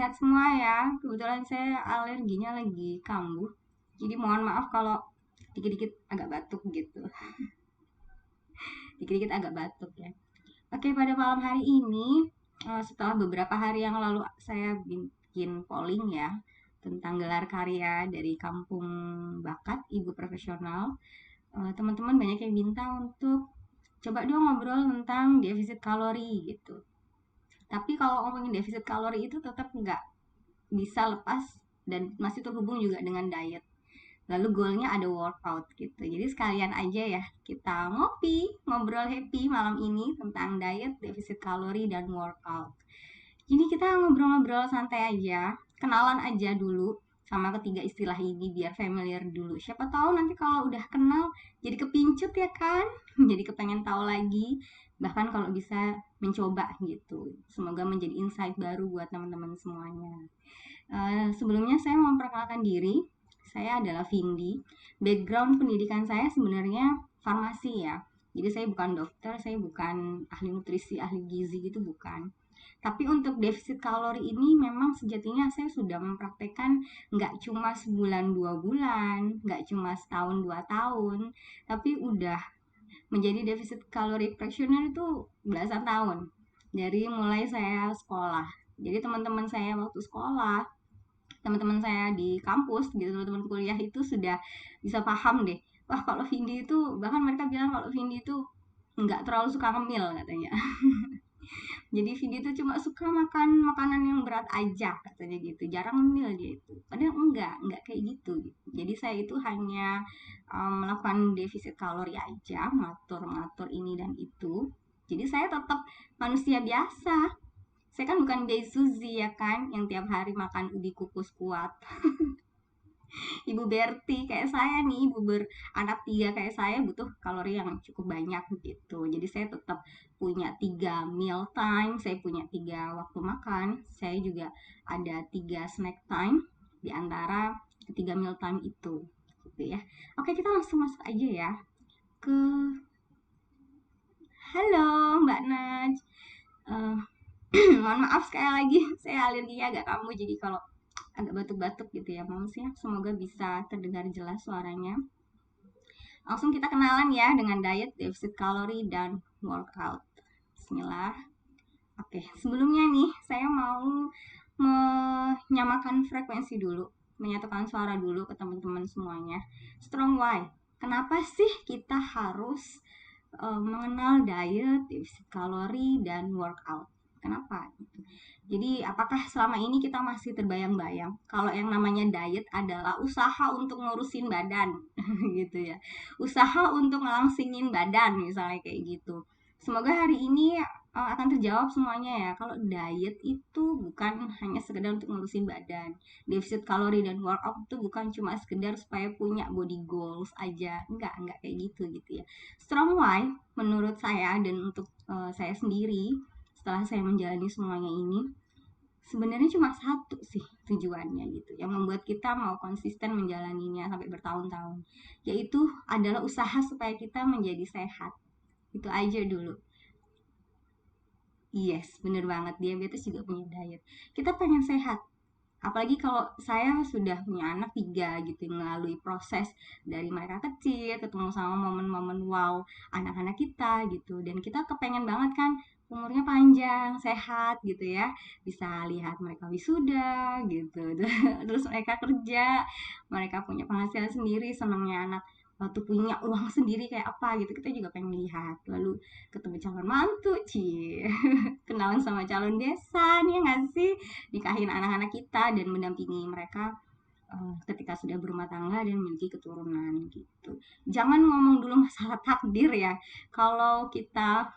sehat semua ya. Kebetulan saya alerginya lagi kambuh. Jadi mohon maaf kalau dikit-dikit agak batuk gitu. Dikit-dikit agak batuk ya. Oke, pada malam hari ini, setelah beberapa hari yang lalu saya bikin polling ya tentang gelar karya dari Kampung Bakat Ibu Profesional. Teman-teman banyak yang minta untuk coba dong ngobrol tentang defisit kalori gitu. Tapi kalau ngomongin defisit kalori itu tetap nggak bisa lepas dan masih terhubung juga dengan diet. Lalu goalnya ada workout gitu. Jadi sekalian aja ya kita ngopi, ngobrol happy malam ini tentang diet, defisit kalori, dan workout. Jadi kita ngobrol-ngobrol santai aja, kenalan aja dulu sama ketiga istilah ini biar familiar dulu. Siapa tahu nanti kalau udah kenal jadi kepincut ya kan? Jadi kepengen tahu lagi, bahkan kalau bisa mencoba gitu. Semoga menjadi insight baru buat teman-teman semuanya. Sebelumnya saya mau memperkenalkan diri. Saya adalah Vindi. Background pendidikan saya sebenarnya farmasi ya. Jadi saya bukan dokter, saya bukan ahli nutrisi, ahli gizi gitu bukan. Tapi untuk defisit kalori ini memang sejatinya saya sudah mempraktekkan nggak cuma sebulan 2 bulan, nggak cuma setahun 2 tahun, tapi udah menjadi defisit kalori practitioner itu belasan tahun. Dari mulai saya sekolah. Jadi teman-teman saya waktu sekolah, teman-teman saya di kampus gitu, teman-teman kuliah itu sudah bisa paham deh. Wah, kalau Vindi itu, bahkan mereka bilang kalau Vindi itu nggak terlalu suka ngemil katanya. Jadi Vindi itu cuma suka makan makanan yang berat aja katanya gitu, jarang ngemil dia itu. Padahal enggak kayak gitu. Jadi saya itu hanya melakukan defisit kalori aja, ngatur-ngatur ini dan itu. Jadi saya tetap manusia biasa. Saya kan bukan Gay Suzy ya kan, yang tiap hari makan ubi kukus kuat. Ibu Berti kayak saya nih, ibu beranak 3 kayak saya butuh kalori yang cukup banyak gitu. Jadi saya tetap punya 3 meal time, saya punya 3 waktu makan, saya juga ada 3 snack time di antara ketiga meal time itu gitu ya. Oke, kita langsung masuk aja ya ke halo Mbak Naj. Eh, Mohon maaf sekali lagi, saya alerginya agak kambuh jadi kalau agak batuk-batuk gitu ya Mams ya. Semoga bisa terdengar jelas suaranya. Langsung kita kenalan ya dengan diet, defisit kalori, dan workout. Bismillah. Oke, sebelumnya nih saya mau menyamakan frekuensi dulu, menyatukan suara dulu ke teman-teman semuanya. Strong why? Kenapa sih kita harus mengenal diet, defisit kalori, dan workout? Kenapa? Jadi apakah selama ini kita masih terbayang-bayang kalau yang namanya diet adalah usaha untuk ngurusin badan gitu ya. Usaha untuk ngelangsingin badan misalnya kayak gitu. Semoga hari ini akan terjawab semuanya ya. Kalau diet itu bukan hanya sekedar untuk ngurusin badan. Defisit kalori dan workout itu bukan cuma sekedar supaya punya body goals aja. Enggak kayak gitu ya. Strong why menurut saya dan untuk saya sendiri setelah saya menjalani semuanya ini sebenarnya cuma satu sih tujuannya gitu yang membuat kita mau konsisten menjalaninya sampai bertahun-tahun, yaitu adalah usaha supaya kita menjadi sehat. Itu aja dulu. Yes, bener banget, diabetes juga punya diet. Kita pengen sehat, apalagi kalau saya sudah punya anak 3 gitu, melalui proses dari mereka kecil ketemu sama momen-momen wow anak-anak kita gitu, dan kita kepengen banget kan umurnya panjang sehat gitu ya, bisa lihat mereka wisuda gitu terus mereka kerja, mereka punya penghasilan sendiri, senangnya anak waktu punya uang sendiri kayak apa gitu, kita juga pengen lihat. Lalu ketemu calon mantu, cie kenalan sama calon besan ya nggak sih, nikahin anak-anak kita dan mendampingi mereka ketika sudah berumah tangga dan memiliki keturunan gitu. Jangan ngomong dulu masalah takdir ya. Kalau kita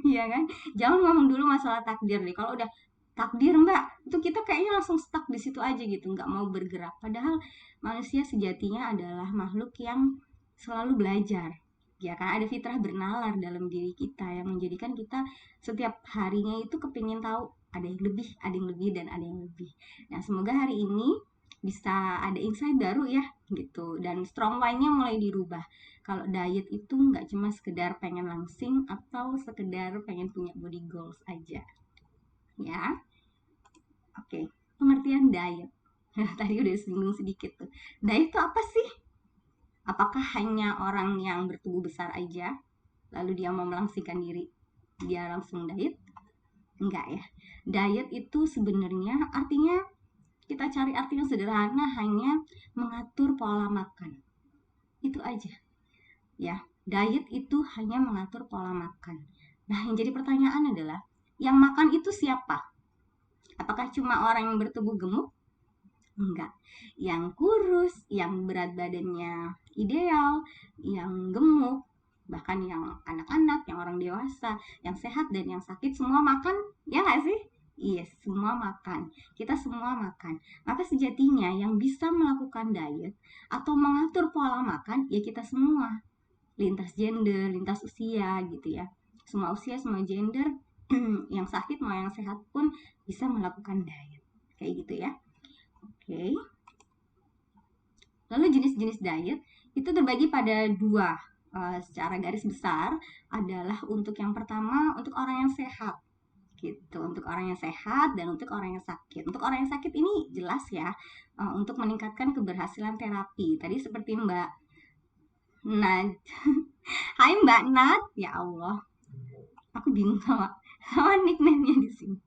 ya kan, jangan ngomong dulu masalah takdir nih. Kalau udah takdir mbak, itu kita kayaknya langsung stuck di situ aja gitu, nggak mau bergerak. Padahal manusia sejatinya adalah makhluk yang selalu belajar. Ya kan, ada fitrah bernalar dalam diri kita yang menjadikan kita setiap harinya itu kepingin tahu ada yang lebih, ada yang lebih, dan ada yang lebih. Nah, semoga hari ini bisa ada insight baru ya gitu, dan strong line-nya mulai dirubah. Kalau diet itu nggak cuma sekedar pengen langsing atau sekedar pengen punya body goals aja ya. Oke, pengertian diet. Tadi udah singgung sedikit tuh. Diet itu apa sih? Apakah hanya orang yang bertubuh besar aja, lalu dia mau melangsingkan diri, dia langsung diet? Enggak ya. Diet itu sebenarnya artinya, kita cari arti yang sederhana, hanya mengatur pola makan. Itu aja. Ya, diet itu hanya mengatur pola makan. Nah, yang jadi pertanyaan adalah, yang makan itu siapa? Apakah cuma orang yang bertubuh gemuk? Enggak. Yang kurus, yang berat badannya ideal, yang gemuk, bahkan yang anak-anak, yang orang dewasa, yang sehat dan yang sakit, semua makan, ya nggak sih? Yes, semua makan. Kita semua makan. Maka sejatinya yang bisa melakukan diet atau mengatur pola makan, ya kita semua. Lintas gender, lintas usia gitu ya. Semua usia, semua gender, yang sakit mau yang sehat pun bisa melakukan diet. Kayak gitu ya. Oke. Lalu jenis-jenis diet itu terbagi pada dua. Secara garis besar adalah untuk yang pertama untuk orang yang sehat gitu, untuk orang yang sehat dan untuk orang yang sakit. Untuk orang yang sakit ini jelas ya, untuk meningkatkan keberhasilan terapi. Tadi seperti Mbak Nat. Hai Mbak Nat, ya Allah, aku bingung sama nickname-nya di sini.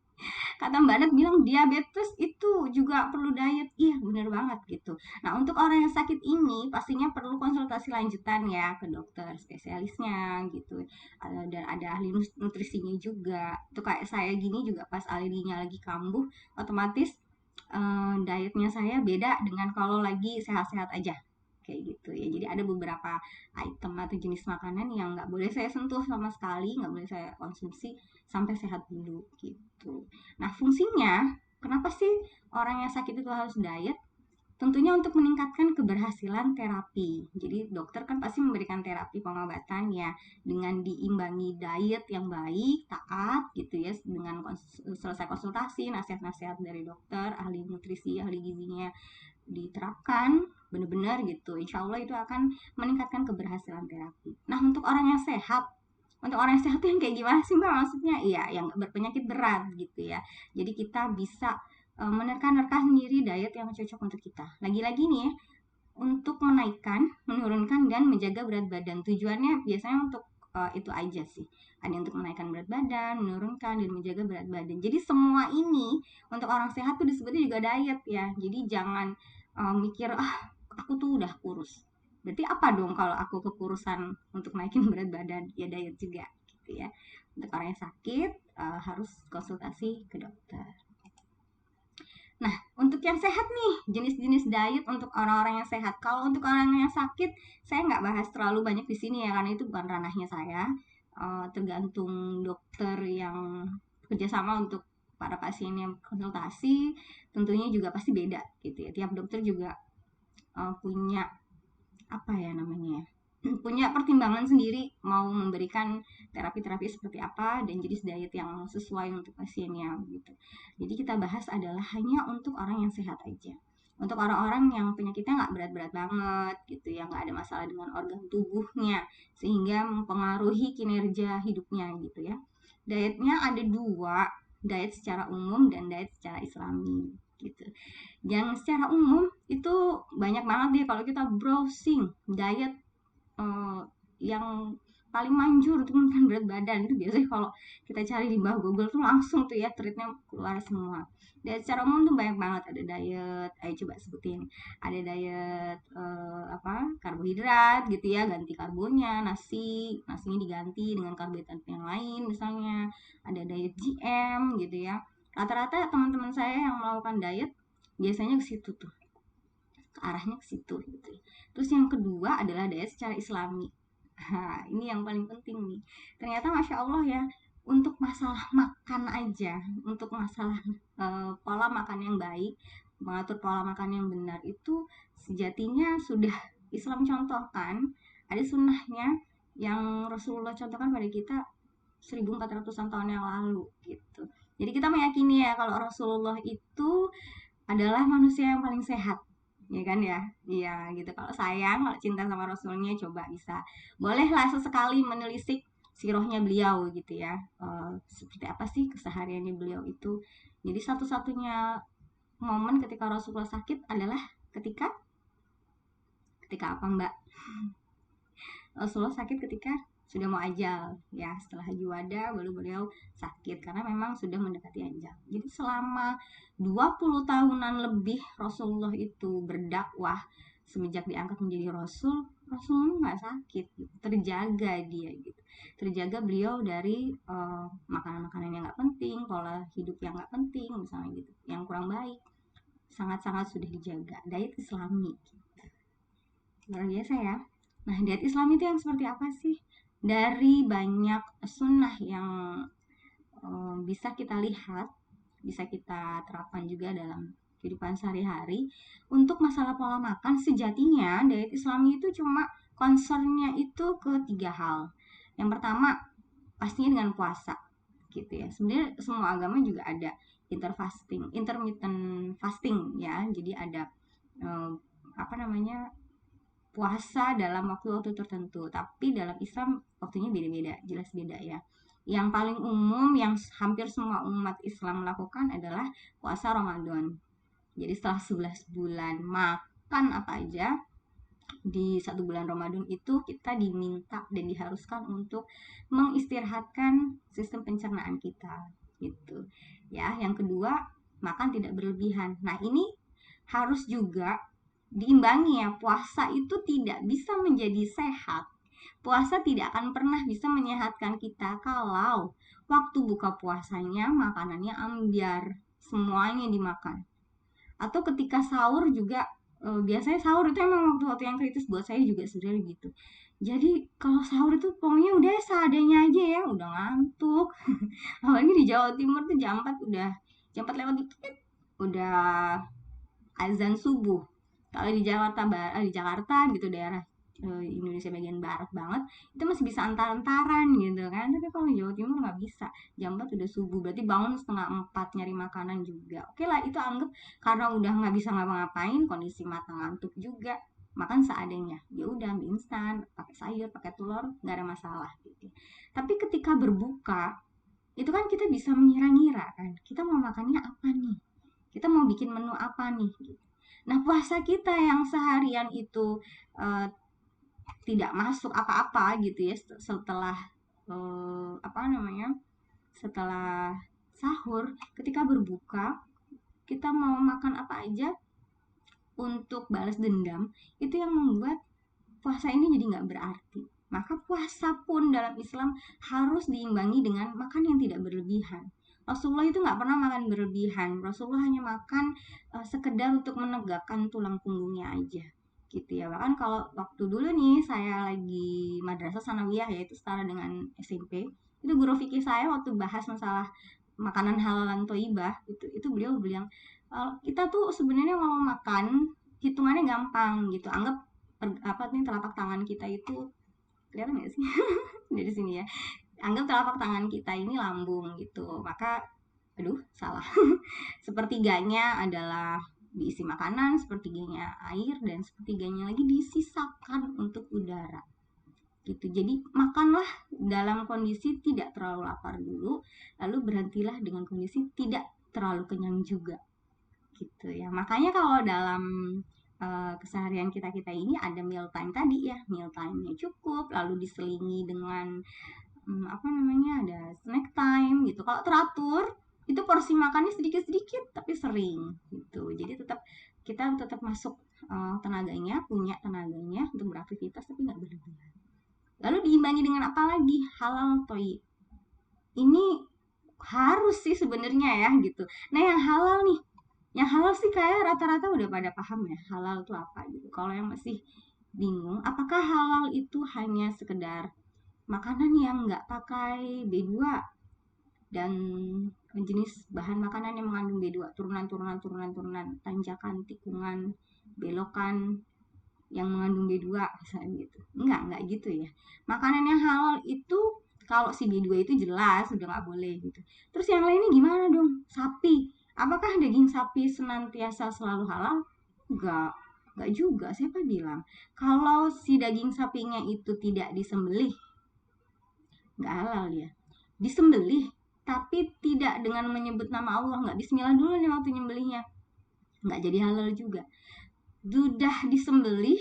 Kata Mbak Nat bilang diabetes itu juga perlu diet. Iya bener banget gitu. Nah untuk orang yang sakit ini pastinya perlu konsultasi lanjutan ya ke dokter spesialisnya gitu. Dan ada ahli nutrisinya juga. Itu kayak saya gini juga pas alerginya lagi kambuh, otomatis dietnya saya beda dengan kalau lagi sehat-sehat aja. Kayak gitu ya. Jadi ada beberapa item atau jenis makanan yang nggak boleh saya sentuh sama sekali, nggak boleh saya konsumsi sampai sehat dulu gitu. Nah, fungsinya kenapa sih orang yang sakit itu harus diet? Tentunya untuk meningkatkan keberhasilan terapi. Jadi dokter kan pasti memberikan terapi pengobatan ya dengan diimbangi diet yang baik, taat gitu ya, dengan selesai konsultasi, nasihat-nasihat dari dokter, ahli nutrisi, ahli gizinya diterapkan benar-benar gitu. Insya Allah itu akan meningkatkan keberhasilan terapi. Nah, untuk orang yang sehat, itu yang kayak gimana sih Mbak maksudnya? Iya, yang berpenyakit berat gitu ya. Jadi kita bisa menerka-nerka sendiri diet yang cocok untuk kita. Lagi-lagi nih ya, untuk menaikkan, menurunkan, dan menjaga berat badan. Tujuannya biasanya untuk itu aja sih. Ada untuk menaikkan berat badan, menurunkan, dan menjaga berat badan. Jadi semua ini untuk orang sehat tuh disebutnya juga diet ya. Jadi jangan mikir, aku tuh udah kurus. Berarti apa dong kalau aku kekurusan untuk naikin berat badan? Ya diet juga gitu ya. Untuk orang yang sakit harus konsultasi ke dokter. Nah, untuk yang sehat nih, jenis-jenis diet untuk orang-orang yang sehat. Kalau untuk orang yang sakit, saya nggak bahas terlalu banyak di sini ya, karena itu bukan ranahnya saya. Tergantung dokter yang kerjasama untuk para pasien yang konsultasi, tentunya juga pasti beda gitu ya. Tiap dokter juga punya apa ya namanya, punya pertimbangan sendiri mau memberikan terapi-terapi seperti apa dan jenis diet yang sesuai untuk pasiennya gitu. Jadi kita bahas adalah hanya untuk orang yang sehat aja. Untuk orang-orang yang penyakitnya nggak berat-berat banget gitu, yang nggak ada masalah dengan organ tubuhnya sehingga mempengaruhi kinerja hidupnya gitu ya. Dietnya ada dua, diet secara umum dan diet secara islami gitu. Yang secara umum itu banyak banget deh kalau kita browsing diet yang paling manjur untuk menurunkan berat badan. Itu biasanya kalau kita cari di bawah Google tuh langsung tuh ya tweetnya keluar semua. Dan secara umum tuh banyak banget, ada diet, ayo coba sebutin. Ada diet karbohidrat gitu ya, ganti karbonnya, nasinya diganti dengan karbohidrat yang lain misalnya. Ada diet GM gitu ya. Rata-rata teman-teman saya yang melakukan diet biasanya ke situ tuh, arahnya ke situ gitu. Terus yang kedua adalah diet secara islami. Nah, ini yang paling penting nih. Ternyata Masya Allah ya, untuk masalah makan aja, untuk masalah pola makan yang baik, mengatur pola makan yang benar itu sejatinya sudah Islam contohkan. Ada sunnahnya yang Rasulullah contohkan pada kita 1400-an tahun yang lalu gitu. Jadi kita meyakini ya kalau Rasulullah itu adalah manusia yang paling sehat, ya kan ya, iya gitu. Kalau sayang, kalau cinta sama Rasulnya, coba bisa, bolehlah sesekali menelisik sirohnya beliau gitu ya. Seperti apa sih kesehariannya beliau itu. Jadi satu-satunya momen ketika Rasulullah sakit adalah ketika apa Mbak? Rasulullah sakit ketika sudah mau ajal ya, setelah Haji Wada baru beliau sakit karena memang sudah mendekati ajal. Jadi selama 20 tahunan lebih Rasulullah itu berdakwah semenjak diangkat menjadi Rasulullah nggak sakit gitu. Terjaga dia gitu. Terjaga beliau dari makanan-makanan yang nggak penting, pola hidup yang nggak penting misalnya gitu, yang kurang baik. Sangat-sangat sudah dijaga. Diet Islami gitu. Luar biasa ya. Nah, diet Islam itu yang seperti apa sih? Dari banyak sunnah yang bisa kita lihat, bisa kita terapkan juga dalam kehidupan sehari-hari. Untuk masalah pola makan, sejatinya diet Islam itu cuma concernnya itu ke 3 hal. Yang pertama, pastinya dengan puasa gitu ya. Sebenarnya semua agama juga ada intermittent fasting ya. Jadi ada puasa dalam waktu-waktu tertentu, tapi dalam Islam waktunya beda-beda, jelas beda ya. Yang paling umum yang hampir semua umat Islam melakukan adalah puasa Ramadan. Jadi setelah 11 bulan makan apa aja, di 1 bulan Ramadan itu kita diminta dan diharuskan untuk mengistirahatkan sistem pencernaan kita gitu. Ya, yang kedua, makan tidak berlebihan. Nah, ini harus juga diimbangi ya. Puasa itu tidak bisa menjadi sehat. Puasa tidak akan pernah bisa menyehatkan kita kalau waktu buka puasanya makanannya ambiar, semuanya dimakan. Atau ketika sahur juga, biasanya sahur itu emang waktu-waktu yang kritis buat saya juga sebenarnya gitu. Jadi kalau sahur itu pokoknya udah seadanya aja ya, udah ngantuk. Apalagi di Jawa Timur tuh jam 4 lewat dikit udah azan subuh. Kalau di Jakarta gitu, daerah Indonesia bagian barat banget, itu masih bisa antar-antaran gitu kan. Tapi kalau di Jawa Timur nggak bisa. Jam 4 udah subuh, berarti bangun setengah 4 nyari makanan juga. Oke lah, itu anggap karena udah nggak bisa ngapa-ngapain, kondisi mata ngantuk juga, makan seadanya. Ya udah, mie instan, pakai sayur, pakai telur, nggak ada masalah gitu. Tapi ketika berbuka, itu kan kita bisa mengira-ngira kan, kita mau makannya apa nih? Kita mau bikin menu apa nih? Gitu. Nah, puasa kita yang seharian itu uh, tidak masuk apa-apa gitu ya setelah setelah sahur, ketika berbuka kita mau makan apa aja untuk balas dendam, itu yang membuat puasa ini jadi nggak berarti. Maka puasa pun dalam Islam harus diimbangi dengan makan yang tidak berlebihan. Rasulullah itu nggak pernah makan berlebihan. Rasulullah hanya makan sekedar untuk menegakkan tulang punggungnya aja gitu ya. Bahkan kalau waktu dulu nih saya lagi madrasah sanawiyah, yaitu setara dengan SMP, itu guru fikih saya waktu bahas masalah makanan halalan toibah, itu beliau bilang, kita tuh sebenarnya mau makan hitungannya gampang gitu. Anggap telapak tangan kita itu, kelihatan nggak sih dari sini ya, anggap telapak tangan kita ini lambung gitu. Maka salah. Sepertiganya adalah diisi makanan, sepertiganya air, dan sepertiganya lagi disisakan untuk udara gitu. Jadi makanlah dalam kondisi tidak terlalu lapar dulu, lalu berhentilah dengan kondisi tidak terlalu kenyang juga gitu ya. Makanya kalau dalam keseharian kita ini ada meal time tadi ya, meal time-nya cukup, lalu diselingi dengan ada snack time gitu. Kalau teratur itu porsi makannya sedikit-sedikit tapi sering gitu. Jadi kita tetap masuk punya tenaganya untuk beraktivitas tapi nggak berlebihan. Lalu diimbangi dengan apa lagi? Halal toyi. Ini harus sih sebenarnya ya gitu. Nah, yang halal sih kayak rata-rata udah pada paham ya halal itu apa gitu. Kalau yang masih bingung, apakah halal itu hanya sekedar makanan yang nggak pakai B2 dan jenis bahan makanan yang mengandung B2, turunan, tanjakan, tikungan, belokan yang mengandung B2 misalnya gitu. Enggak gitu ya. Makanan yang halal itu kalau si B2 itu jelas udah nggak boleh gitu. Terus yang lainnya gimana dong? Sapi. Apakah daging sapi senantiasa selalu halal? Enggak juga. Siapa bilang? Kalau si daging sapinya itu tidak disembelih, nggak halal ya. Disembelih tapi tidak dengan menyebut nama Allah, nggak bismillah dulu nih waktu nyembelihnya. nggak jadi halal juga. Sudah disembelih,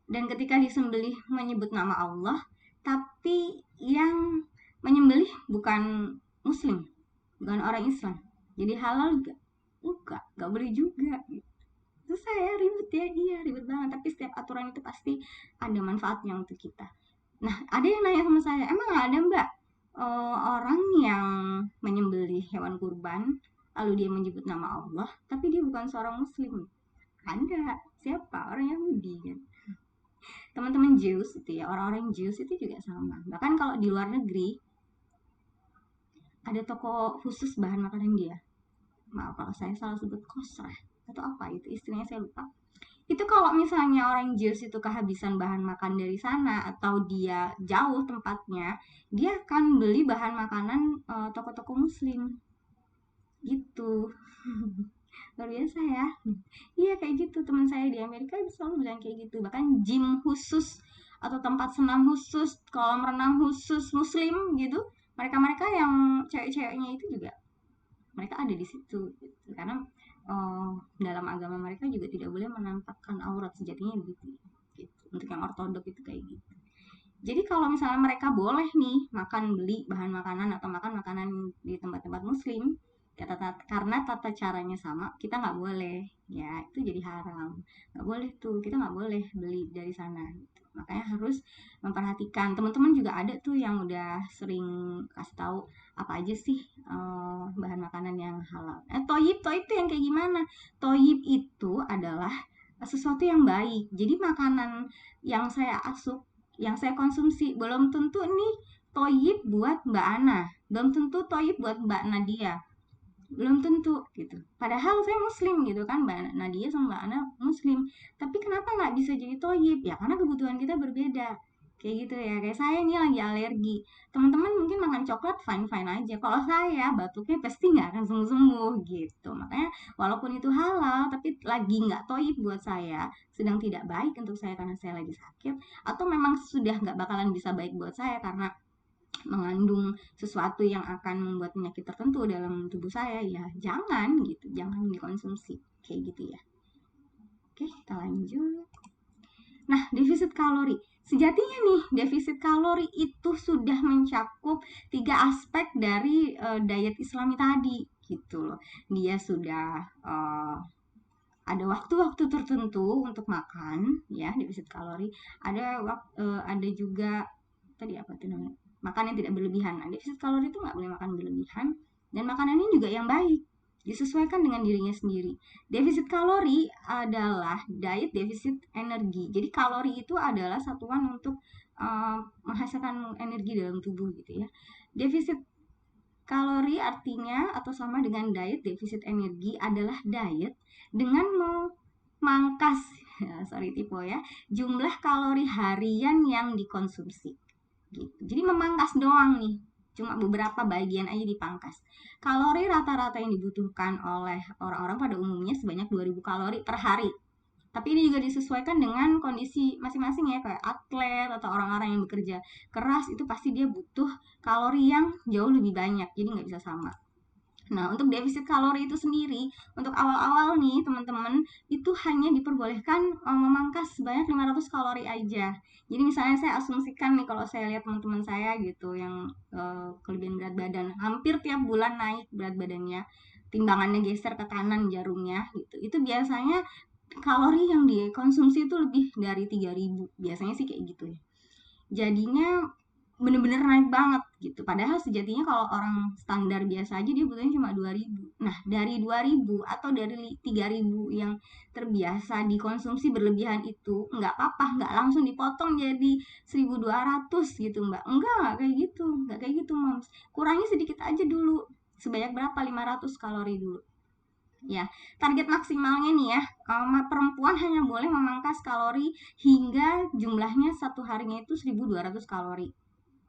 dan ketika disembelih menyebut nama Allah, tapi yang menyembelih bukan muslim, bukan orang Islam, jadi halal nggak boleh juga. Terus saya ribet ya, iya ribet banget, tapi setiap aturan itu pasti ada manfaatnya untuk kita. Nah, ada yang nanya sama saya, emang ada mbak orang yang menyembelih hewan kurban lalu dia menyebut nama Allah tapi dia bukan seorang muslim? Ada. Siapa? Orang Yahudi kan. Teman-teman Jews itu ya, orang-orang Jews itu juga sama. Bahkan kalau di luar negeri ada toko khusus bahan makanan dia. Maaf kalau saya salah sebut kosrah atau apa itu istilahnya, saya lupa. Itu kalau misalnya orang Jews itu kehabisan bahan makan dari sana atau dia jauh tempatnya, dia akan beli bahan makanan toko-toko muslim gitu. Luar biasa ya. Iya kayak gitu, teman saya di Amerika selalu bilang kayak gitu. Bahkan gym khusus atau tempat senam khusus, kolam renang khusus muslim gitu, mereka-mereka yang cewek-ceweknya itu juga mereka ada di situ gitu. Karena dalam agama mereka juga tidak boleh menampakkan aurat, sejatinya begitu gitu. Untuk yang ortodok itu kayak gitu. Jadi kalau misalnya mereka boleh nih beli bahan makanan atau makan makanan di tempat-tempat muslim, karena tata caranya sama, kita nggak boleh, ya itu jadi haram, nggak boleh tuh, kita nggak boleh beli dari sana gitu. Makanya harus memperhatikan. Teman-teman juga ada tuh yang udah sering kasih tahu apa aja sih bahan makanan yang halal. Toyib itu yang kayak gimana? Toyib itu adalah sesuatu yang baik. Jadi makanan yang saya asup, yang saya konsumsi, belum tentu nih toyib buat Mbak Ana, belum tentu toyib buat Mbak Nadia, belum tentu gitu. Padahal saya muslim gitu kan, Mbak Nadia sama Mbak Ana muslim. Tapi kenapa nggak bisa jadi toyib? Ya karena kebutuhan kita berbeda. Kayak gitu ya. Kayak saya ini lagi alergi. Teman-teman mungkin makan coklat fine-fine aja. Kalau saya batuknya pasti nggak akan sembuh-sembuh gitu. Makanya walaupun itu halal, tapi lagi nggak toyib buat saya, sedang tidak baik untuk saya karena saya lagi sakit, atau memang sudah nggak bakalan bisa baik buat saya karena mengandung sesuatu yang akan membuat penyakit tertentu dalam tubuh saya, ya jangan gitu, jangan dikonsumsi kayak gitu ya. Oke, kita lanjut. Nah, defisit kalori. Sejatinya nih, defisit kalori itu sudah mencakup 3 aspek dari diet Islami tadi gitu loh. Dia sudah ada waktu-waktu tertentu untuk makan ya, defisit kalori. Ada juga tadi apa tuh namanya, makan yang tidak berlebihan. Nah, defisit kalori itu nggak boleh makan berlebihan, dan makanannya juga yang baik, disesuaikan dengan dirinya sendiri. Defisit kalori adalah diet defisit energi. Jadi kalori itu adalah satuan untuk menghasilkan energi dalam tubuh gitu ya. Defisit kalori artinya atau sama dengan diet defisit energi adalah diet dengan memangkas sorry tipe ya, jumlah kalori harian yang dikonsumsi gitu. Jadi memangkas doang nih, cuma beberapa bagian aja dipangkas. Kalori rata-rata yang dibutuhkan oleh orang-orang pada umumnya sebanyak 2000 kalori per hari. Tapi ini juga disesuaikan dengan kondisi masing-masing ya, kayak atlet atau orang-orang yang bekerja keras itu pasti dia butuh kalori yang jauh lebih banyak, jadi nggak bisa sama. Nah, untuk defisit kalori itu sendiri, untuk awal-awal nih teman-teman, itu hanya diperbolehkan memangkas sebanyak 500 kalori aja. Jadi misalnya saya asumsikan nih, kalau saya lihat teman-teman saya gitu yang kelebihan berat badan, hampir tiap bulan naik berat badannya, timbangannya geser ke kanan jarumnya gitu. Itu biasanya kalori yang dikonsumsi itu lebih dari 3000. Biasanya sih kayak gitu ya. Jadinya bener-bener naik banget gitu. Padahal sejatinya kalau orang standar biasa aja dia butuhnya cuma 2000. Nah, dari 2000 atau dari 3000 yang terbiasa dikonsumsi berlebihan itu, nggak apa-apa, nggak langsung dipotong jadi 1200 gitu, Mbak. Enggak kayak gitu, nggak kayak gitu, Moms. Kurangi sedikit aja dulu. Sebanyak berapa? 500 kalori dulu. Ya, target maksimalnya nih ya, perempuan hanya boleh memangkas kalori hingga jumlahnya satu harinya itu 1200 kalori.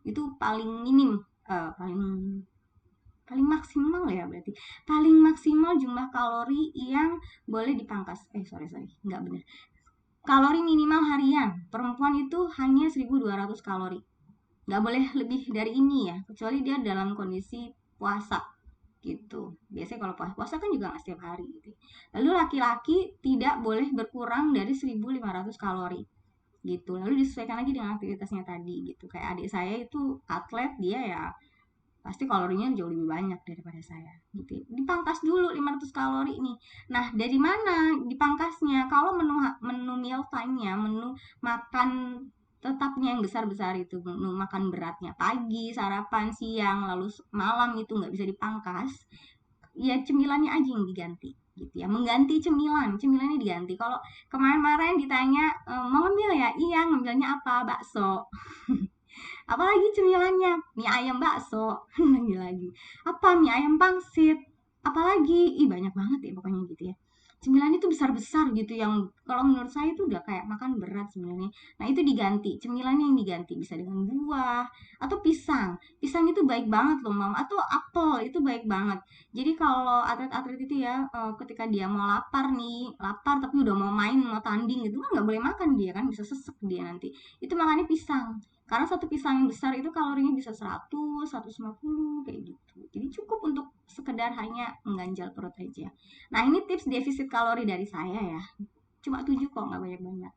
Itu paling minim, paling maksimal ya berarti. Paling maksimal jumlah kalori yang boleh dipangkas. Sorry, nggak benar. Kalori minimal harian perempuan itu hanya 1200 kalori. Nggak boleh lebih dari ini ya, kecuali dia dalam kondisi puasa. gitu. Biasanya kalau puasa kan juga nggak setiap hari gitu. Lalu laki-laki tidak boleh berkurang dari 1.500 kalori gitu. Lalu disesuaikan lagi dengan aktivitasnya tadi gitu. Kayak adik saya itu atlet, dia ya pasti kalorinya jauh lebih banyak daripada saya gitu. Dipangkas dulu 500 kalori nih. Nah, dari mana dipangkasnya? Kalau menu menu meal time-nya, menu makan tetapnya yang besar-besar itu, menu makan beratnya pagi, sarapan, siang, lalu malam itu nggak bisa dipangkas, ya cemilannya aja yang diganti gitu ya, mengganti cemilannya diganti. Kalau kemarin-kemarin ditanya mau ngemil ya, iya ngemilnya apa, bakso. Apalagi cemilannya mie ayam bakso. Lagi-lagi apa, mie ayam pangsit, apalagi ih banyak banget ya pokoknya gitu ya. Cemilannya itu besar-besar gitu, yang kalau menurut saya itu udah kayak makan berat sebenarnya. Nah itu diganti, cemilannya yang diganti, bisa dengan buah atau pisang. Pisang itu baik banget loh mam, atau apel itu baik banget. Jadi kalau atlet-atlet itu ya, ketika dia mau lapar nih, lapar tapi udah mau main, mau tanding gitu kan nggak boleh makan dia kan, bisa sesek dia nanti. Itu makannya pisang. Karena satu pisang yang besar itu kalorinya bisa 100, 150 kayak gitu. Jadi cukup untuk sekedar hanya mengganjal perut aja. Nah, ini tips defisit kalori dari saya ya. Cuma 7 kok, nggak banyak-banyak.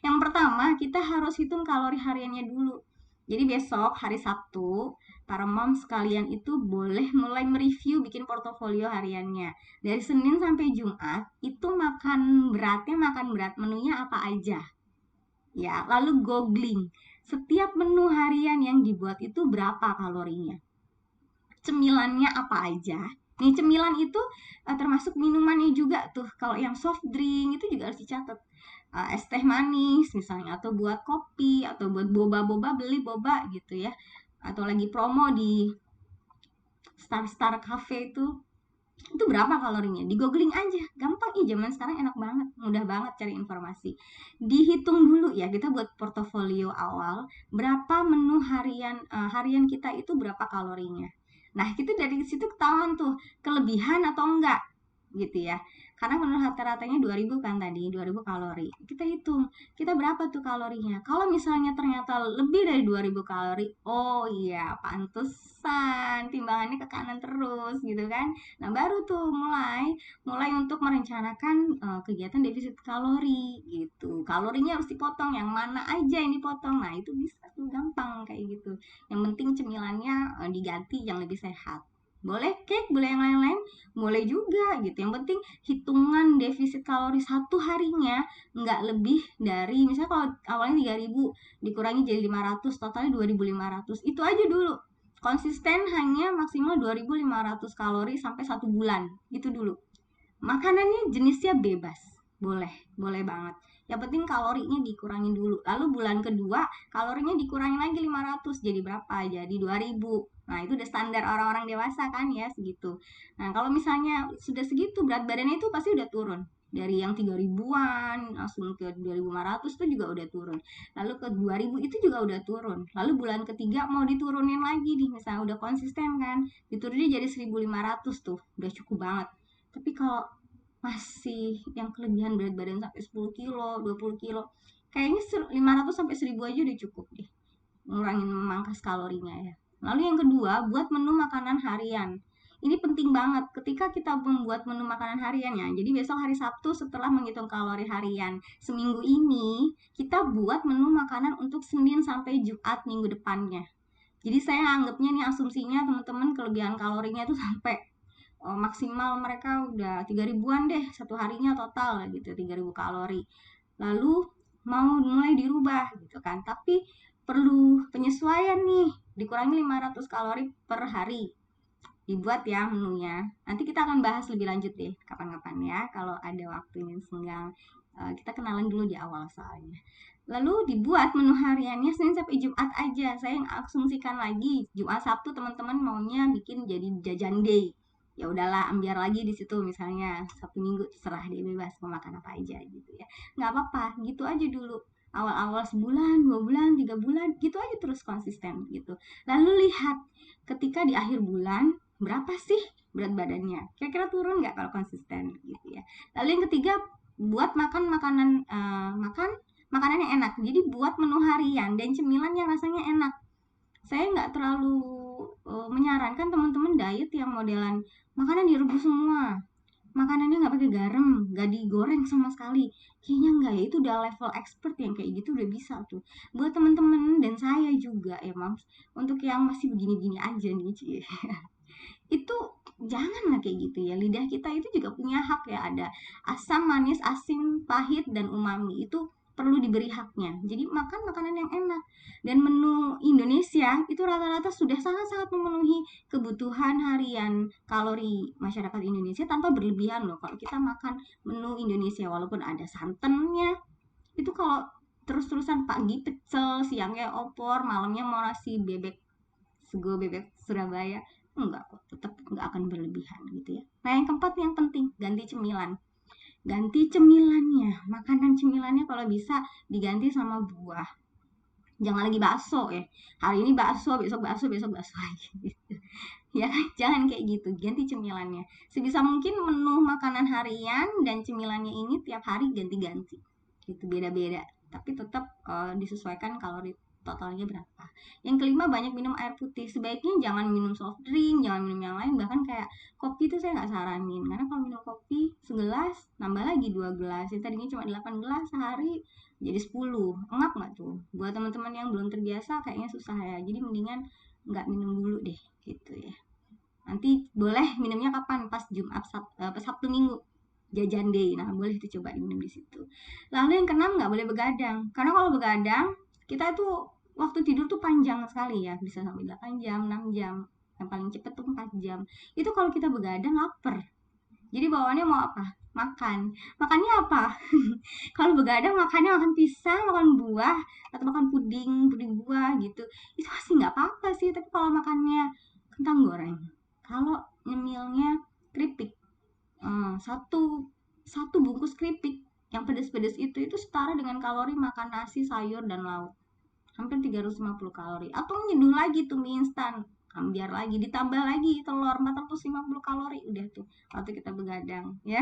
Yang pertama, kita harus hitung kalori hariannya dulu. Jadi besok hari Sabtu, para mom sekalian itu boleh mulai mereview bikin portofolio hariannya. Dari Senin sampai Jumat, itu makan berat menunya apa aja. Ya, lalu googling. Setiap menu harian yang dibuat itu berapa kalorinya? Cemilannya apa aja? Nih cemilan itu termasuk minumannya juga tuh. Kalau yang soft drink itu juga harus dicatat. Es teh manis misalnya, atau buat kopi, atau buat boba-boba, beli boba gitu ya. Atau lagi promo di Star Star Cafe itu berapa kalorinya, di googling aja, gampang. Zaman sekarang enak banget, mudah banget cari informasi. Dihitung dulu ya, kita buat portofolio awal berapa menu harian kita itu berapa kalorinya. Nah kita dari situ ketahuan tuh kelebihan atau enggak gitu ya. Karena menurut rata-ratanya 2000 kan tadi, 2000 kalori. Kita hitung, kita berapa tuh kalorinya. Kalau misalnya ternyata lebih dari 2000 kalori, oh iya, pantesan timbangannya ke kanan terus gitu kan. Nah, baru tuh mulai untuk merencanakan kegiatan defisit kalori gitu. Kalorinya harus dipotong, yang mana aja yang dipotong. Nah, itu bisa tuh gampang kayak gitu. Yang penting cemilannya diganti yang lebih sehat. Boleh cake, boleh yang lain-lain, boleh juga gitu. Yang penting hitungan defisit kalori satu harinya nggak lebih dari, misalnya kalau awalnya 3000 dikurangi jadi 500, totalnya 2500. Itu aja dulu. Konsisten hanya maksimal 2500 kalori sampai 1 bulan. Itu dulu. Makanannya jenisnya bebas. Boleh banget. Yang penting kalorinya dikurangin dulu. Lalu bulan kedua kalorinya dikurangin lagi 500, jadi berapa? Jadi 2000. Nah, itu udah standar orang-orang dewasa kan ya, segitu. Nah, kalau misalnya sudah segitu, berat badannya itu pasti udah turun. Dari yang 3000-an langsung ke 2500 itu juga udah turun. Lalu ke 2000 itu juga udah turun. Lalu bulan ketiga mau diturunin lagi nih, misalnya udah konsisten kan, diturunin jadi 1500 tuh. Udah cukup banget. Tapi kalau masih yang kelebihan berat badan sampai 10 kilo, 20 kilo, kayaknya 500 sampai 1000 aja udah cukup deh. Ngurangin, memangkas kalorinya ya. Lalu yang kedua, buat menu makanan harian. Ini penting banget ketika kita membuat menu makanan hariannya. Jadi besok hari Sabtu setelah menghitung kalori harian seminggu ini, kita buat menu makanan untuk Senin sampai Jumat minggu depannya. Jadi saya anggapnya nih, asumsinya teman-teman kelebihan kalorinya tuh sampai maksimal mereka udah 3000-an deh satu harinya total gitu, 3000 kalori. Lalu mau mulai dirubah gitu kan, tapi perlu penyesuaian nih, dikurangi 500 kalori per hari. Dibuat ya menunya. Nanti kita akan bahas lebih lanjut deh kapan-kapan ya, kalau ada waktunya senggang. Kita kenalan dulu di awal soalnya. Lalu dibuat menu hariannya Senin sampai Jumat aja. Saya asumsikan lagi Jumat Sabtu teman-teman maunya bikin jadi jajan day. Ya udahlah, ambiar lagi di situ, misalnya Sabtu Minggu terserah deh, bebas mau makan apa aja gitu ya. Nggak apa-apa, gitu aja dulu. Awal-awal sebulan, 2 bulan, 3 bulan, gitu aja terus konsisten gitu. Lalu lihat ketika di akhir bulan berapa sih berat badannya, kira-kira turun nggak kalau konsisten gitu ya. Lalu yang ketiga, buat makan makanan yang enak. Jadi buat menu harian dan cemilan yang rasanya enak. Saya nggak terlalu menyarankan teman-teman diet yang modelan makanan direbus semua, makanannya nggak pakai garam, nggak digoreng sama sekali. Kayaknya nggak ya, itu udah level expert yang kayak gitu udah bisa tuh. Buat teman-teman dan saya juga ya Mams, untuk yang masih begini-begini aja nih, Ci. Itu janganlah kayak gitu ya. Lidah kita itu juga punya hak ya, ada asam, manis, asin, pahit, dan umami. Itu perlu diberi haknya. Jadi makan makanan yang enak. Dan menu Indonesia itu rata-rata sudah sangat-sangat memenuhi kebutuhan harian kalori masyarakat Indonesia tanpa berlebihan loh. Kalau kita makan menu Indonesia walaupun ada santannya, itu kalau terus-terusan pagi pecel, siangnya opor, malamnya mau nasi bebek, sego bebek Surabaya, enggak kok, tetap enggak akan berlebihan gitu ya. Nah, yang keempat yang penting, ganti cemilan. Ganti cemilannya, makanan cemilannya kalau bisa diganti sama buah. Jangan lagi bakso ya. Hari ini bakso, besok bakso, besok bakso lagi gitu. Ya, jangan kayak gitu. Ganti cemilannya. Sebisa mungkin menu makanan harian dan cemilannya ini tiap hari ganti-ganti. Gitu beda-beda. Tapi tetap disesuaikan kalori totalnya berapa. Yang kelima, banyak minum air putih. Sebaiknya jangan minum soft drink, jangan minum yang lain. Bahkan kayak kopi itu saya nggak saranin. Karena kalau minum kopi segelas, nambah lagi 2 gelas. Yang tadinya cuma 8 gelas sehari, jadi 10. Engap nggak tuh? Buat teman-teman yang belum terbiasa kayaknya susah ya. Jadi mendingan nggak minum dulu deh gitu ya. Nanti boleh minumnya kapan? Pas Jumat, pas Sabtu Minggu. Jajan day. Nah, boleh tuh coba minum di situ. Lalu yang keenam, nggak boleh begadang. Karena kalau begadang, kita tuh waktu tidur tuh panjang sekali ya. Bisa sampai 8 jam, 6 jam. Yang paling cepet tuh 4 jam. Itu kalau kita begadang lapar. Jadi bawaannya mau apa? Makan. Makannya apa? Kalau begadang makannya makan pisang, makan buah, atau makan puding, puding buah gitu. Itu pasti nggak apa-apa sih. Tapi kalau makannya kentang goreng, kalau nyemilnya keripik, satu satu bungkus keripik yang pedes-pedes itu setara dengan kalori makan nasi, sayur, dan lauk. Hampir 350 kalori. Atau nyeduh lagi tuh mie instan, ambiar lagi, ditambah lagi telur, 450 kalori. Udah tuh waktu kita begadang ya.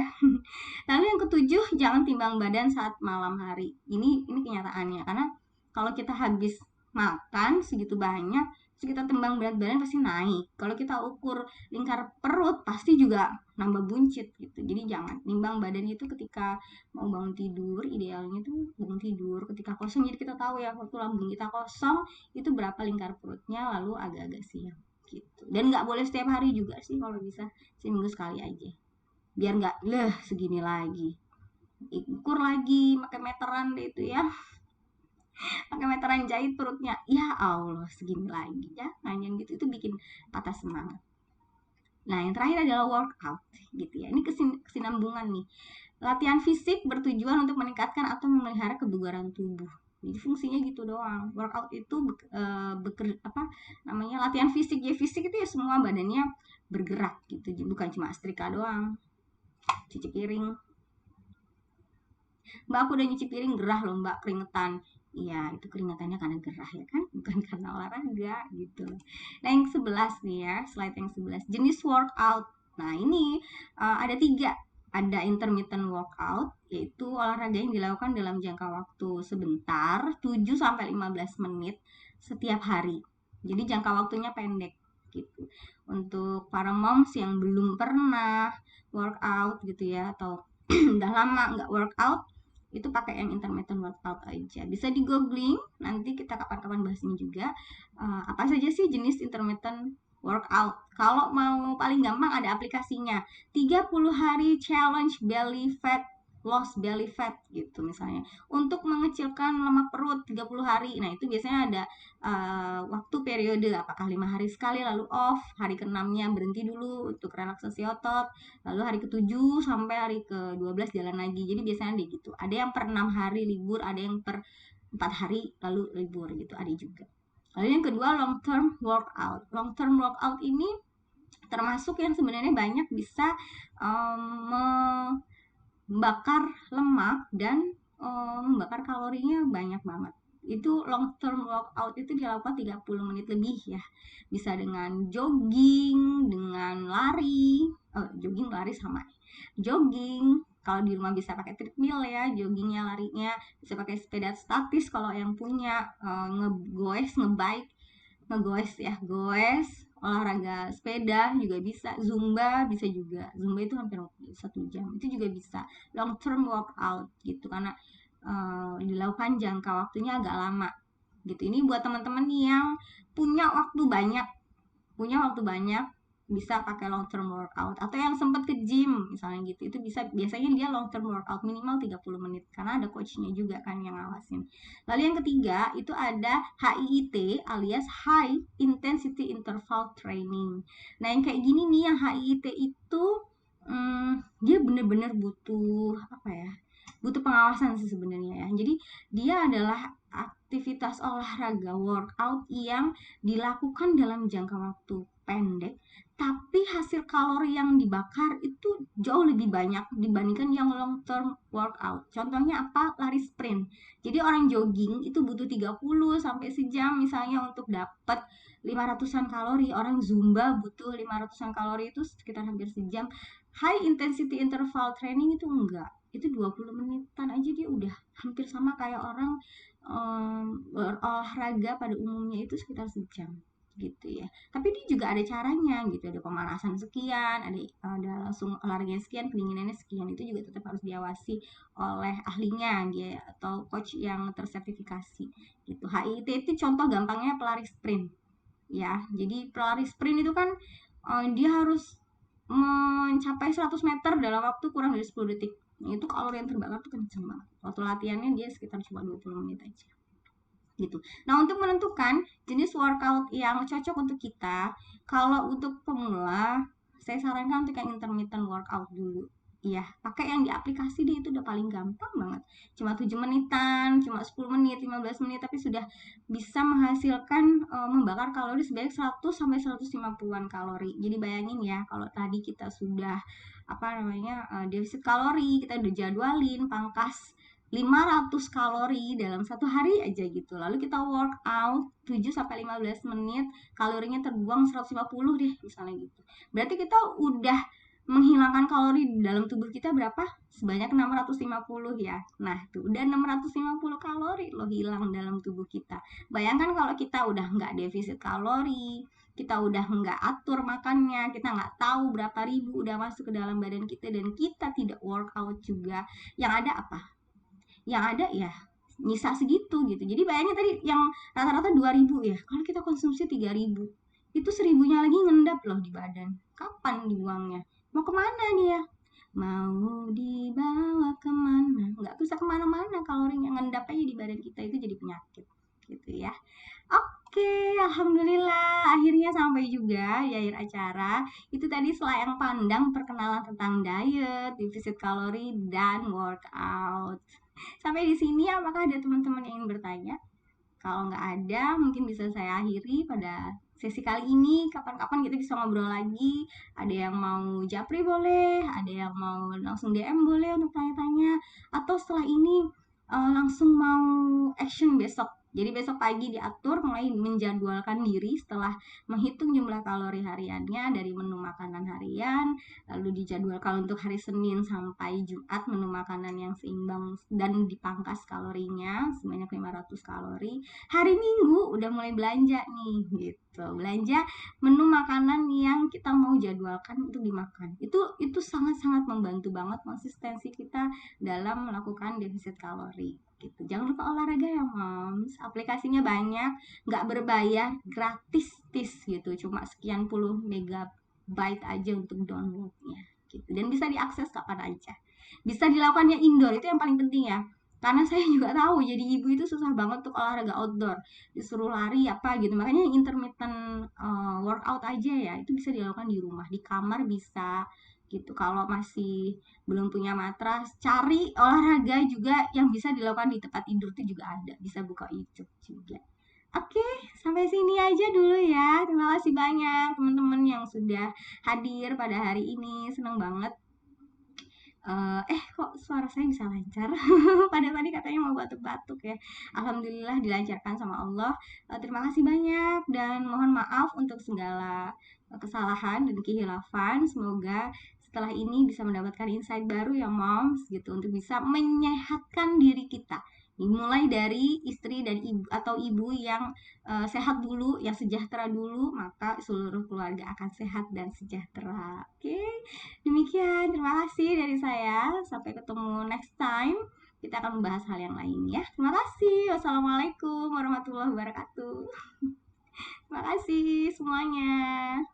Lalu yang ketujuh, jangan timbang badan saat malam hari. Ini kenyataannya, karena kalau kita habis makan segitu banyak, terus kita timbang berat badan pasti naik. Kalau kita ukur lingkar perut pasti juga nambah buncit gitu. Jadi jangan timbang badan itu ketika mau bangun tidur. Idealnya tuh bangun tidur ketika kosong, jadi kita tahu ya waktu lambung kita kosong itu berapa lingkar perutnya, lalu agak-agak siang gitu. Dan nggak boleh setiap hari juga sih, kalau bisa seminggu sekali aja, biar nggak segini lagi, ukur lagi pakai meteran deh itu ya. Pakai meteran jahit perutnya, ya Allah segini lagi ya, nanya gitu, itu bikin patah semangat. Nah, yang terakhir adalah workout gitu ya. Ini kesinambungan nih. Latihan fisik bertujuan untuk meningkatkan atau memelihara kebugaran tubuh. Jadi fungsinya gitu doang. Workout itu latihan fisik. Ya fisik itu ya semua badannya bergerak gitu. Jadi bukan cuma setrika doang. Cuci piring. Mbak, aku udah nyuci piring, gerah loh Mbak, keringetan. Iya, itu keringatannya karena gerah ya kan, bukan karena olahraga gitu. Nah, yang 11 nih ya, slide yang 11. Jenis workout. Nah, ini ada 3. Ada intermittent workout, yaitu olahraga yang dilakukan dalam jangka waktu sebentar, 7 sampai 15 menit setiap hari. Jadi jangka waktunya pendek gitu. Untuk para moms yang belum pernah workout gitu ya, atau udah lama nggak workout, itu pakai yang intermittent workout aja. Bisa di googling, nanti kita kapan-kapan bahas ini juga. Apa saja sih jenis intermittent workout? Kalau mau paling gampang ada aplikasinya. 30 hari challenge belly fat loss, belly fat gitu misalnya, untuk mengecilkan lemak perut 30 hari. Nah, itu biasanya ada waktu periode, apakah 5 hari sekali, lalu off, hari ke-6-nya berhenti dulu untuk relaksasi otot, lalu hari ke-7 sampai hari ke-12 jalan lagi. Jadi biasanya ada gitu. Ada yang per 6 hari libur, ada yang per 4 hari lalu libur gitu, ada juga. Lalu yang kedua, long term workout. Long term workout ini termasuk yang sebenarnya banyak bisa membakar lemak dan membakar kalorinya banyak banget. Itu long term workout itu dilakukan 30 menit lebih ya. Bisa dengan jogging, dengan lari. Jogging, lari sama. Jogging, kalau di rumah bisa pakai treadmill ya, joggingnya, larinya. Bisa pakai sepeda statis kalau yang punya, ngegoes, ngebike, ngegoes ya, goes, olahraga sepeda juga bisa, Zumba bisa juga. Zumba itu hampir 1 jam, itu juga bisa. Long term workout gitu, karena dilakukan jangka waktunya agak lama gitu. Ini buat teman-teman yang punya waktu banyak, bisa pakai long term workout, atau yang sempat ke gym misalnya gitu, itu bisa. Biasanya dia long term workout minimal 30 menit karena ada coachnya juga kan yang ngawasin. Lalu yang ketiga itu ada HIIT alias High Intensity Interval Training. Nah yang kayak gini nih, yang HIIT itu dia bener-bener butuh apa ya, butuh pengawasan sih sebenarnya ya. Jadi dia adalah aktivitas olahraga workout yang dilakukan dalam jangka waktu pendek, tapi hasil kalori yang dibakar itu jauh lebih banyak dibandingkan yang long term workout. Contohnya apa? Lari sprint. Jadi orang jogging itu butuh 30 sampai sejam misalnya untuk dapat 500-an kalori. Orang zumba butuh 500-an kalori, itu sekitar hampir sejam. High intensity interval training itu enggak. Itu 20 menitan aja dia udah hampir sama kayak orang berolahraga pada umumnya itu sekitar sejam gitu ya. Tapi dia juga ada caranya gitu, ada pemanasan sekian, ada langsung olahraga sekian, pendinginannya sekian, itu juga tetap harus diawasi oleh ahlinya dia atau coach yang tersertifikasi gitu. HIIT itu contoh gampangnya pelari sprint ya. Jadi pelari sprint itu kan dia harus mencapai 100 meter dalam waktu kurang dari 10 detik. Itu kalori yang terbakar tuh kenceng banget. Waktu latihannya dia sekitar cuma 20 menit aja gitu. Nah, untuk menentukan jenis workout yang cocok untuk kita, kalau untuk pemula, saya sarankan untuk yang intermittent workout dulu. Iya, pakai yang di aplikasi deh, itu udah paling gampang banget. Cuma 7 menitan, cuma 10 menit, 15 menit, tapi sudah bisa menghasilkan membakar kalori sebanyak 100 sampai 150-an kalori. Jadi bayangin ya, kalau tadi kita sudah defisit kalori, kita udah jadwalin pangkas 500 kalori dalam 1 hari aja gitu. Lalu kita workout 7 sampai 15 menit, kalorinya terbuang 150 deh misalnya gitu. Berarti kita udah menghilangkan kalori di dalam tubuh kita berapa? Sebanyak 650 ya. Nah, tuh udah 650 kalori loh hilang dalam tubuh kita. Bayangkan kalau kita udah nggak defisit kalori, kita udah nggak atur makannya, kita nggak tahu berapa ribu udah masuk ke dalam badan kita, dan kita tidak workout juga. Yang ada apa? Yang ada ya nyisa segitu gitu. Jadi bayangin tadi yang rata-rata 2000 ya, kalau kita konsumsi 3000, itu 1000-nya lagi ngendap loh di badan. Kapan dibuangnya? Mau kemana dia? Mau dibawa kemana? Nggak bisa kemana-mana, kalorinya ngendap aja di badan kita, itu jadi penyakit gitu ya. Oke, alhamdulillah akhirnya sampai juga di akhir acara. Itu tadi selayang pandang perkenalan tentang diet, defisit kalori, dan workout. Sampai di sini apakah ada teman-teman yang ingin bertanya? Kalau nggak ada, mungkin bisa saya akhiri pada sesi kali ini. Kapan-kapan kita bisa ngobrol lagi. Ada yang mau japri boleh, ada yang mau langsung DM boleh untuk tanya-tanya. Atau setelah ini langsung mau action besok. Jadi besok pagi diatur mulai menjadwalkan diri setelah menghitung jumlah kalori hariannya dari menu makanan harian, lalu dijadwalkan untuk hari Senin sampai Jumat menu makanan yang seimbang dan dipangkas kalorinya sebanyak 500 kalori. Hari Minggu udah mulai belanja nih gitu. Belanja menu makanan yang kita mau jadwalkan untuk dimakan. Itu sangat-sangat membantu banget konsistensi kita dalam melakukan defisit kalori gitu. Jangan lupa olahraga ya moms. Aplikasinya banyak, nggak berbayar, gratis gitu. Cuma sekian puluh megabyte aja untuk downloadnya gitu. Dan bisa diakses kapan aja. Bisa dilakukannya indoor, itu yang paling penting ya. Karena saya juga tahu jadi ibu itu susah banget untuk olahraga outdoor, disuruh lari apa gitu. Makanya intermittent workout aja ya, itu bisa dilakukan di rumah, di kamar bisa gitu. Kalau masih belum punya matras, cari olahraga juga yang bisa dilakukan di tempat tidur, itu juga ada, bisa buka YouTube juga. Oke, sampai sini aja dulu ya. Terima kasih banyak teman-teman yang sudah hadir pada hari ini. Senang banget. Kok suara saya bisa lancar? Pada tadi katanya mau batuk-batuk ya. Alhamdulillah dilancarkan sama Allah. Terima kasih banyak dan mohon maaf untuk segala kesalahan dan kehilafan. Semoga setelah ini bisa mendapatkan insight baru ya moms gitu, untuk bisa menyehatkan diri kita Dimulai dari istri dan ibu atau ibu yang sehat dulu, yang sejahtera dulu, maka seluruh keluarga akan sehat dan sejahtera. Oke, demikian. Terima kasih dari saya. Sampai ketemu next time. Kita akan membahas hal yang lain ya. Terima kasih. Wassalamualaikum warahmatullahi wabarakatuh. Terima kasih semuanya.